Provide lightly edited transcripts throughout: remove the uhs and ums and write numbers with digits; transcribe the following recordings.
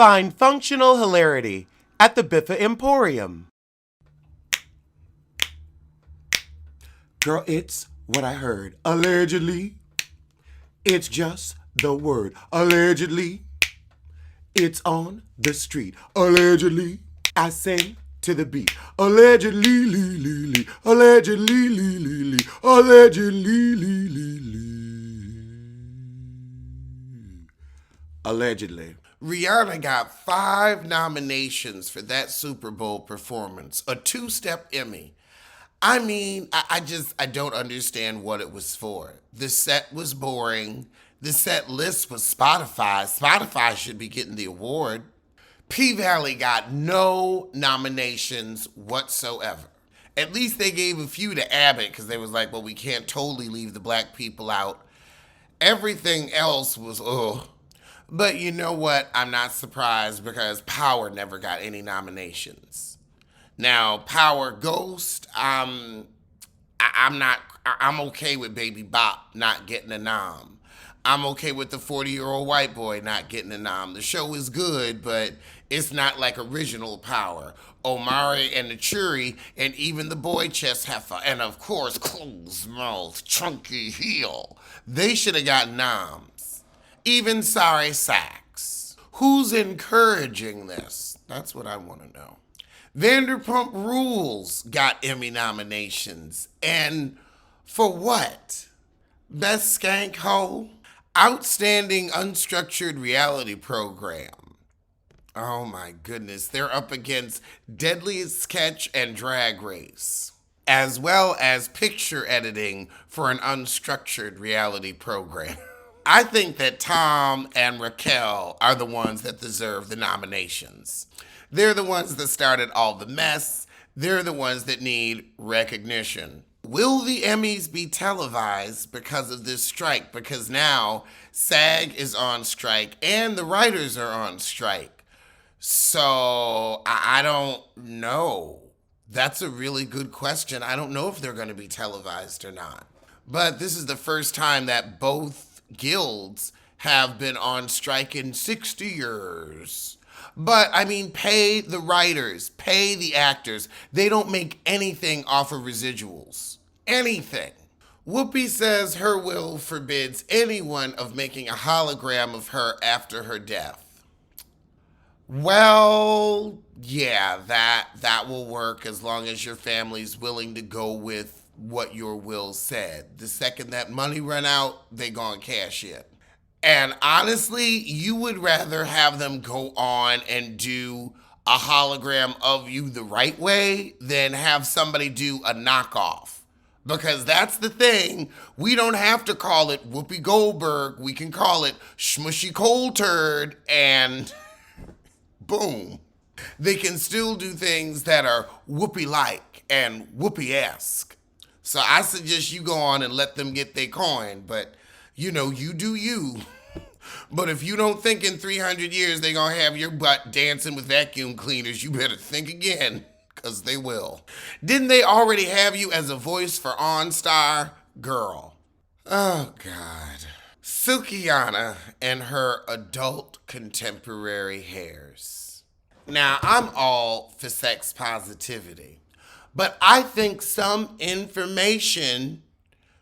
Find functional hilarity at the Biffa Emporium. Girl, it's what I heard. Allegedly, it's just the word. Allegedly, it's on the street. Allegedly, I sing to the beat. Allegedly, lee, lee, lee. Allegedly, lee, lee, lee. Allegedly, lee, lee, lee. Allegedly. Rihanna got 5 nominations for that Super Bowl performance, a 2-step Emmy. I mean, I don't understand what it was for. The set was boring. The set list was Spotify. Spotify should be getting the award. P-Valley got no nominations whatsoever. At least they gave a few to Abbott because they was like, well, we can't totally leave the black people out. Everything else was, ugh. But you know what? I'm not surprised because Power never got any nominations. Now, Power Ghost, I'm okay with Baby Bop not getting a nom. I'm okay with the 40-year-old white boy not getting a nom. The show is good, but it's not like original Power. Omari and the Churi and even the boy chest heifer, and of course, closed mouth, chunky heel. They should have got noms. Even Sorry Sacks. Who's encouraging this? That's what I want to know. Vanderpump Rules got Emmy nominations. And for what? Best Skank Hoe? Outstanding Unstructured Reality Program. Oh my goodness. They're up against Deadliest Catch and Drag Race, as well as picture editing for an unstructured reality program. I think that Tom and Raquel are the ones that deserve the nominations. They're the ones that started all the mess. They're the ones that need recognition. Will the Emmys be televised because of this strike? Because now SAG is on strike and the writers are on strike. So I don't know. That's a really good question. I don't know if they're going to be televised or not. But this is the first time that both guilds have been on strike in 60 years. But, I mean, pay the writers, pay the actors. They don't make anything off of residuals. Anything. Whoopi says her will forbids anyone of making a hologram of her after her death. Well, yeah, that will work as long as your family's willing to go with what your will said. The second that money run out, they gonna cash it. And honestly, you would rather have them go on and do a hologram of you the right way than have somebody do a knockoff. Because that's the thing. We don't have to call it Whoopi Goldberg. We can call it Smushy Cold Turd and boom. They can still do things that are Whoopi-like and Whoopi-esque. So I suggest you go on and let them get their coin, but you do you. But if you don't think in 300 years they're going to have your butt dancing with vacuum cleaners, you better think again, because they will. Didn't they already have you as a voice for OnStar? Girl. Oh, God. Sukiana and her adult contemporary hairs. Now, I'm all for sex positivity. But I think some information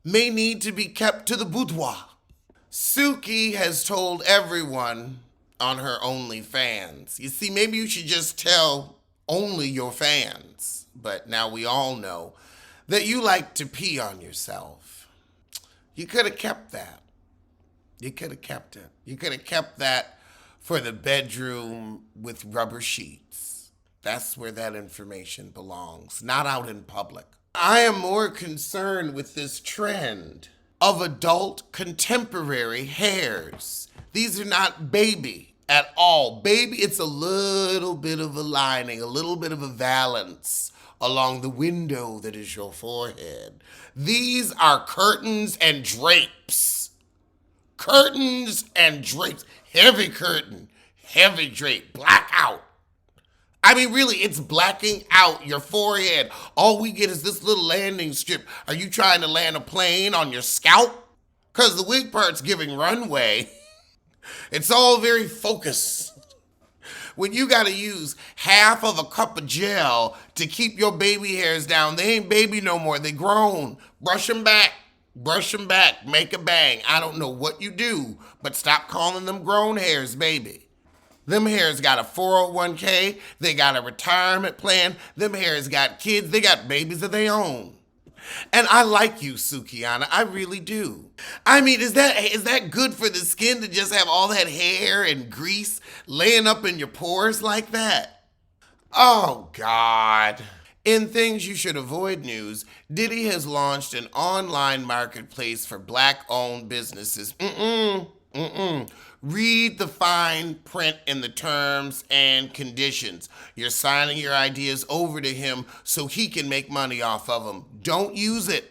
may need to be kept to the boudoir. Suki has told everyone on her OnlyFans. You see, maybe you should just tell only your fans. But now we all know that you like to pee on yourself. You could have kept that. You could have kept it. You could have kept that for the bedroom with rubber sheets. That's where that information belongs, not out in public. I am more concerned with this trend of adult contemporary hairs. These are not baby at all. Baby, it's a little bit of a lining, a little bit of a valance along the window that is your forehead. These are curtains and drapes. Curtains and drapes. Heavy curtain, heavy drape, black out. I mean, really, it's blacking out your forehead. All we get is this little landing strip. Are you trying to land a plane on your scalp? Because the wig part's giving runway. It's all very focused. When you gotta use half of a cup of gel to keep your baby hairs down, they ain't baby no more. They grown. Brush them back. Brush them back. Make a bang. I don't know what you do, but stop calling them grown hairs, baby. Them hairs got a 401k. They got a retirement plan. Them hairs got kids. They got babies of their own. And I like you, Sukiana. I really do. I mean, is that good for the skin to just have all that hair and grease laying up in your pores like that? Oh, God. In things you should avoid news, Diddy has launched an online marketplace for black-owned businesses. Read the fine print in the terms and conditions. You're signing your ideas over to him so he can make money off of them. Don't use it.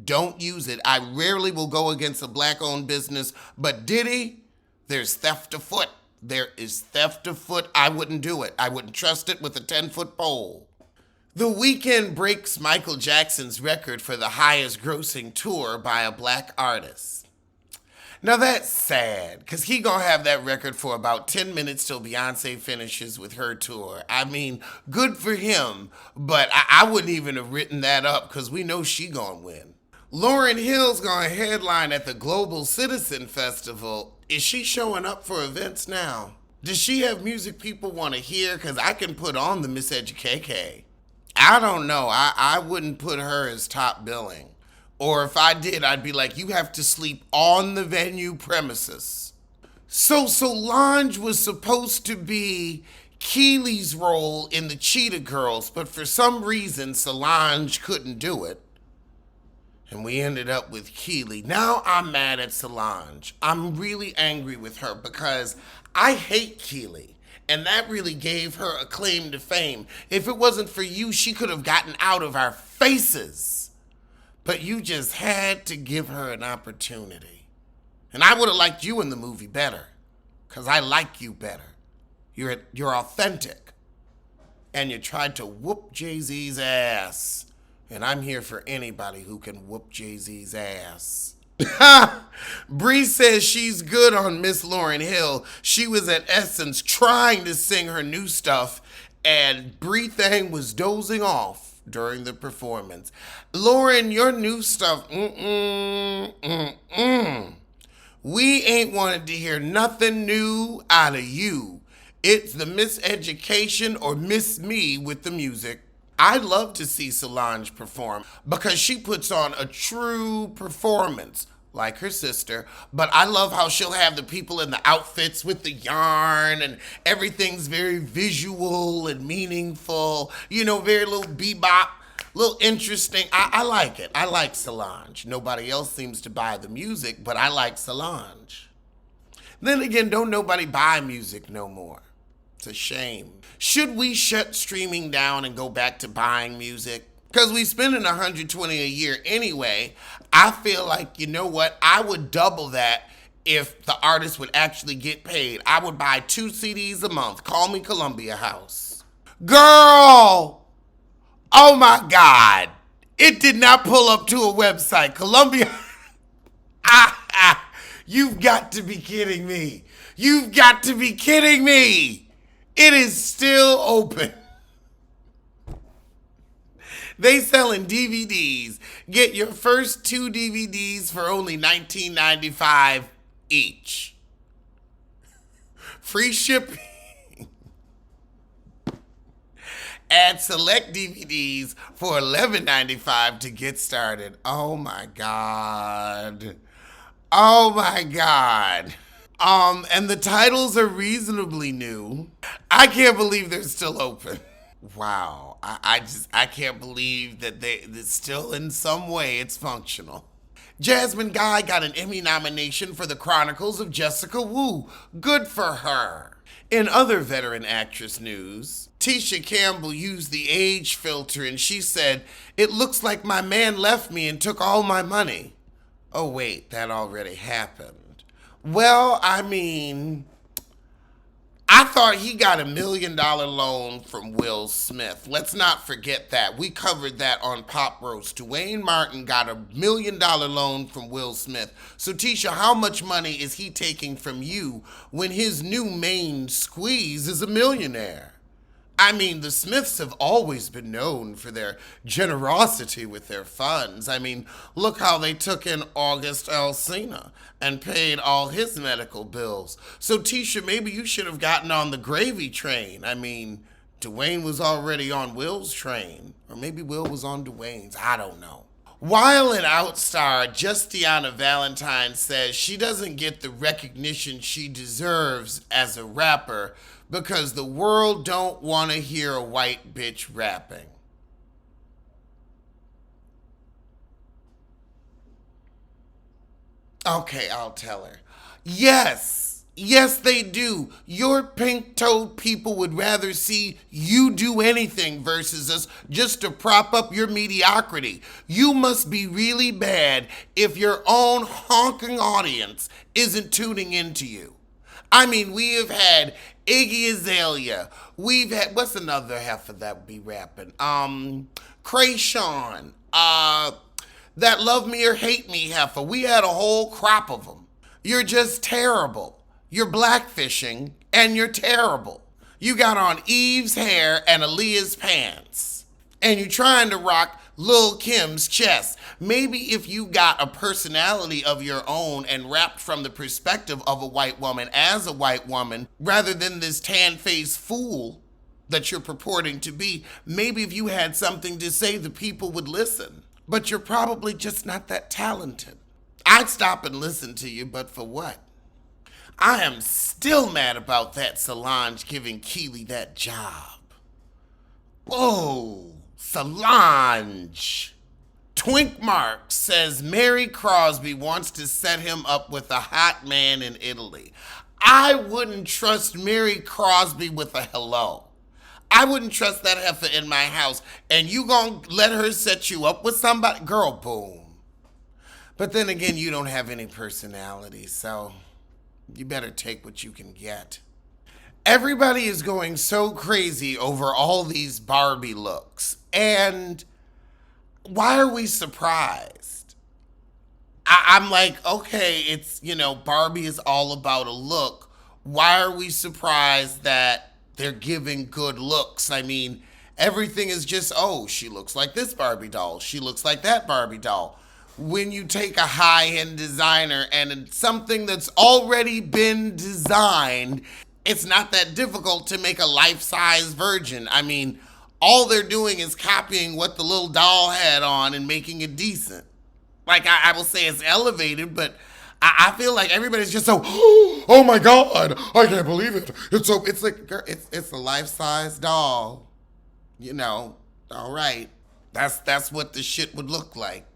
Don't use it. I rarely will go against a black-owned business, but Diddy, there's theft afoot. There is theft afoot. I wouldn't do it. I wouldn't trust it with a 10-foot pole. The Weeknd breaks Michael Jackson's record for the highest grossing tour by a black artist. Now that's sad, because he gonna have that record for about 10 minutes till Beyonce finishes with her tour. I mean, good for him, but I wouldn't even have written that up, because we know she gonna win. Lauryn Hill's gonna headline at the Global Citizen Festival. Is she showing up for events now? Does she have music people want to hear? Because I can put on the Miss KK. I don't know. I wouldn't put her as top billing. Or if I did, I'd be like, you have to sleep on the venue premises. So Solange was supposed to be Keely's role in the Cheetah Girls, but for some reason, Solange couldn't do it. And we ended up with Keely. Now I'm mad at Solange. I'm really angry with her because I hate Keely. And that really gave her a claim to fame. If it wasn't for you, she could have gotten out of our faces. But you just had to give her an opportunity. And I would have liked you in the movie better, because I like you better. You're authentic. And you tried to whoop Jay-Z's ass. And I'm here for anybody who can whoop Jay-Z's ass. Bree says she's good on Miss Lauryn Hill. She was at Essence trying to sing her new stuff, and Bree Thang was dozing off during the performance. Lauryn, your new stuff, we ain't wanted to hear nothing new out of you. It's the miseducation or miss me with the music. I'd love to see Solange perform because she puts on a true performance, like her sister, but I love how she'll have the people in the outfits with the yarn and everything's very visual and meaningful, you know, very little bebop, little interesting. I like it. I like Solange. Nobody else seems to buy the music, but I like Solange. Then again, don't nobody buy music no more. It's a shame. Should we shut streaming down and go back to buying music? Because we spending $120 a year anyway. I feel like, you know what? I would double that if the artist would actually get paid. I would buy 2 CDs a month. Call me Columbia House. Girl! Oh my God. It did not pull up to a website. Columbia. You've got to be kidding me. You've got to be kidding me. It is still open. They selling DVDs. Get your first 2 DVDs for only $19.95 each. Free shipping. Add select DVDs for $11.95 to get started. Oh my God. Oh my God. And the titles are reasonably new. I can't believe they're still open. Wow, I can't believe that it's still in some way it's functional. Jasmine Guy got an Emmy nomination for The Chronicles of Jessica Wu. Good for her. In other veteran actress news, Tisha Campbell used the age filter and she said, "It looks like my man left me and took all my money." Oh wait, that already happened. Well, I mean, I thought he got $1 million loan from Will Smith. Let's not forget that. We covered that on Pop Roast. Dwayne Martin got $1 million loan from Will Smith. So, Tisha, how much money is he taking from you when his new main squeeze is a millionaire? I mean, the Smiths have always been known for their generosity with their funds. I mean, look how they took in August Alsina and paid all his medical bills. So, Tisha, maybe you should have gotten on the gravy train. I mean, Dwayne was already on Will's train. Or maybe Will was on Dwayne's. I don't know. While an outstar, Justiana Valentine says she doesn't get the recognition she deserves as a rapper because the world don't want to hear a white bitch rapping. Okay, I'll tell her. Yes, they do. Your pink-toed people would rather see you do anything versus us just to prop up your mediocrity. You must be really bad if your own honking audience isn't tuning into you. I mean, we have had Iggy Azalea. We've had, what's another heifer that would be rapping? Krayshawn. That Love Me or Hate Me heifer. We had a whole crop of them. You're just terrible. You're blackfishing and you're terrible. You got on Eve's hair and Aaliyah's pants. And you're trying to rock Lil' Kim's chest. Maybe if you got a personality of your own and rapped from the perspective of a white woman as a white woman, rather than this tan-faced fool that you're purporting to be, maybe if you had something to say, the people would listen. But you're probably just not that talented. I'd stop and listen to you, but for what? I am still mad about that Solange giving Keely that job. Oh, Solange. Twink Mark says Mary Crosby wants to set him up with a hot man in Italy. I wouldn't trust Mary Crosby with a hello. I wouldn't trust that heifer in my house. And you gonna let her set you up with somebody? Girl, boom. But then again, you don't have any personality, so you better take what you can get. Everybody is going so crazy over all these Barbie looks. And why are we surprised? I'm like, okay, it's, Barbie is all about a look. Why are we surprised that they're giving good looks? I mean, everything is just, oh, she looks like this Barbie doll. She looks like that Barbie doll. When you take a high-end designer and something that's already been designed, it's not that difficult to make a life-size version. I mean, all they're doing is copying what the little doll had on and making it decent. Like, I will say it's elevated, but I feel like everybody's just so, oh my God, I can't believe it. It's like, girl, it's a life-size doll. All right. That's what the shit would look like.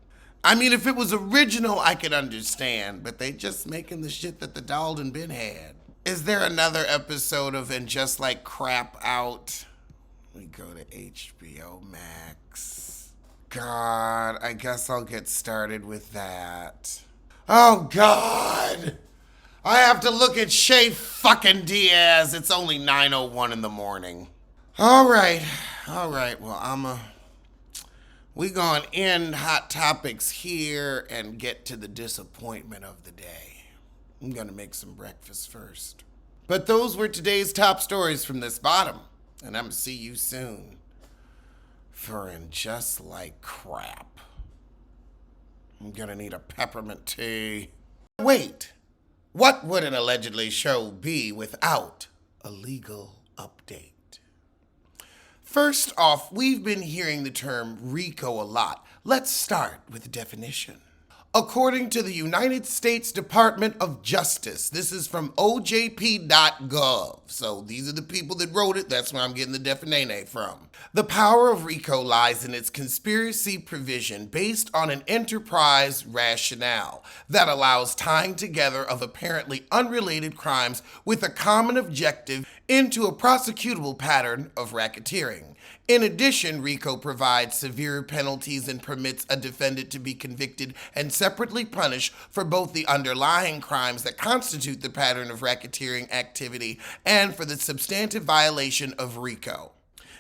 I mean, if it was original, I could understand, but they just making the shit that the doll done been had. Is there another episode of And Just Like Crap out? We go to HBO Max. God, I guess I'll get started with that. Oh, God. I have to look at Shay fucking Diaz. It's only 9:01 in the morning. All right. Well, we gonna end Hot Topics here and get to the disappointment of the day. I'm gonna make some breakfast first. But those were today's top stories from this bottom. And I'm gonna see you soon for And Just Like Crap. I'm gonna need a peppermint tea. Wait, what would an allegedly show be without a legal update? First off, we've been hearing the term RICO a lot. Let's start with the definition. According to the United States Department of Justice, this is from ojp.gov. So these are the people that wrote it. That's where I'm getting the definition from. The power of RICO lies in its conspiracy provision based on an enterprise rationale that allows tying together of apparently unrelated crimes with a common objective into a prosecutable pattern of racketeering. In addition, RICO provides severe penalties and permits a defendant to be convicted and separately punished for both the underlying crimes that constitute the pattern of racketeering activity and for the substantive violation of RICO.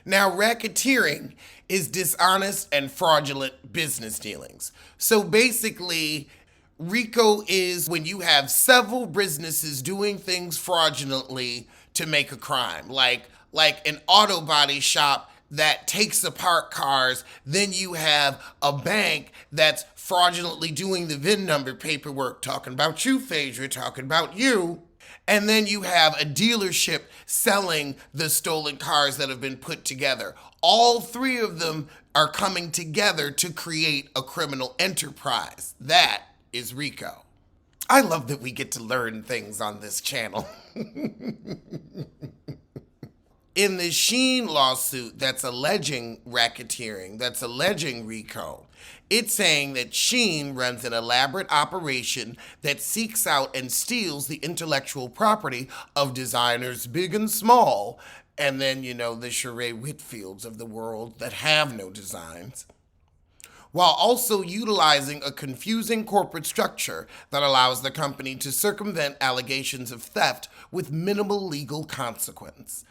Now, racketeering is dishonest and fraudulent business dealings. So basically, RICO is when you have several businesses doing things fraudulently to make a crime, like an auto body shop that takes apart cars. Then you have a bank that's fraudulently doing the VIN number paperwork, talking about you, Phaedra, talking about you. And then you have a dealership selling the stolen cars that have been put together. All three of them are coming together to create a criminal enterprise. That is RICO. I love that we get to learn things on this channel. In the Shein lawsuit that's alleging racketeering, that's alleging RICO, it's saying that Shein runs an elaborate operation that seeks out and steals the intellectual property of designers big and small, and then, the Sheree Whitfields of the world that have no designs, while also utilizing a confusing corporate structure that allows the company to circumvent allegations of theft with minimal legal consequence.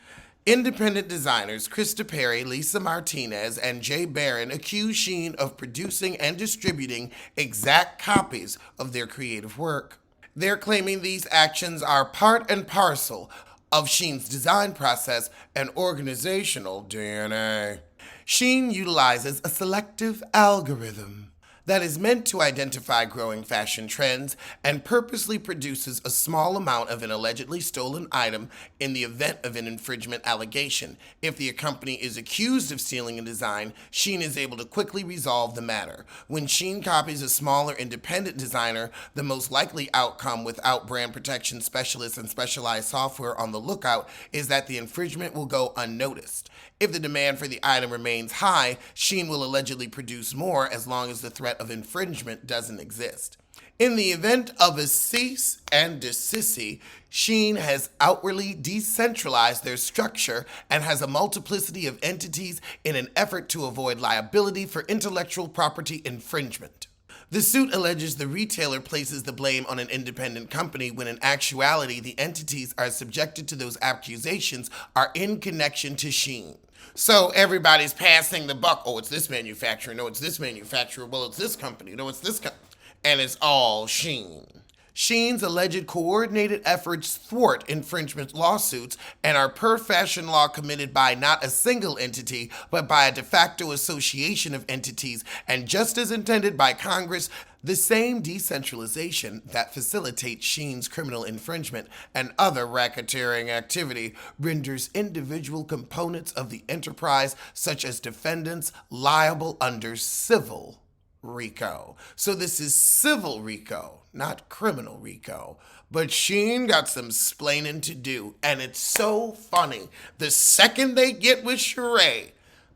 Independent designers Krista Perry, Lisa Martinez, and Jay Barron accuse Shein of producing and distributing exact copies of their creative work. They're claiming these actions are part and parcel of Shein's design process and organizational DNA. Shein utilizes a selective algorithm that is meant to identify growing fashion trends and purposely produces a small amount of an allegedly stolen item in the event of an infringement allegation. If the company is accused of stealing a design, Shein is able to quickly resolve the matter. When Shein copies a smaller independent designer, the most likely outcome without brand protection specialists and specialized software on the lookout is that the infringement will go unnoticed. If the demand for the item remains high, Shein will allegedly produce more as long as the threat of infringement doesn't exist. In the event of a cease and desist, Shein has outwardly decentralized their structure and has a multiplicity of entities in an effort to avoid liability for intellectual property infringement. The suit alleges the retailer places the blame on an independent company when in actuality the entities are subjected to those accusations are in connection to Shein. So everybody's passing the buck. Oh, it's this manufacturer. No, it's this manufacturer. Well, it's this company. No, it's this company. And it's all Shein. Shein's alleged coordinated efforts thwart infringement lawsuits and are per fashion law committed by not a single entity, but by a de facto association of entities, and just as intended by Congress, the same decentralization that facilitates Shein's criminal infringement and other racketeering activity renders individual components of the enterprise, such as defendants, liable under civil RICO. So this is civil RICO, not criminal RICO. But Shein got some splaining to do, and it's so funny. The second they get with Sheree,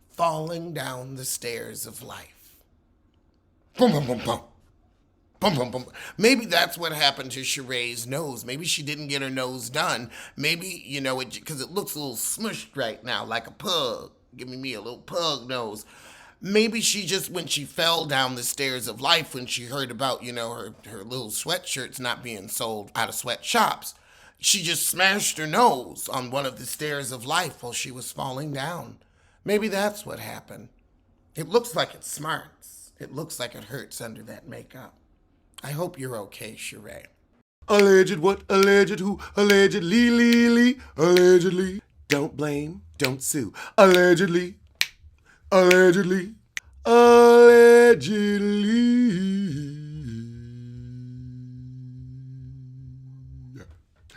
falling down the stairs of life. Boom, boom, boom, boom. Boom, boom, boom. Maybe that's what happened to Sheree's nose. Maybe she didn't get her nose done. Maybe, because it looks a little smushed right now, like a pug. Giving me a little pug nose. Maybe she just, when she fell down the stairs of life, when she heard about, her little sweatshirts not being sold out of sweatshops, she just smashed her nose on one of the stairs of life while she was falling down. Maybe that's what happened. It looks like it smarts. It looks like it hurts under that makeup. I hope you're okay, Sheree. Alleged what? Alleged who? Allegedly. Allegedly. Don't blame, don't sue. Allegedly. Allegedly.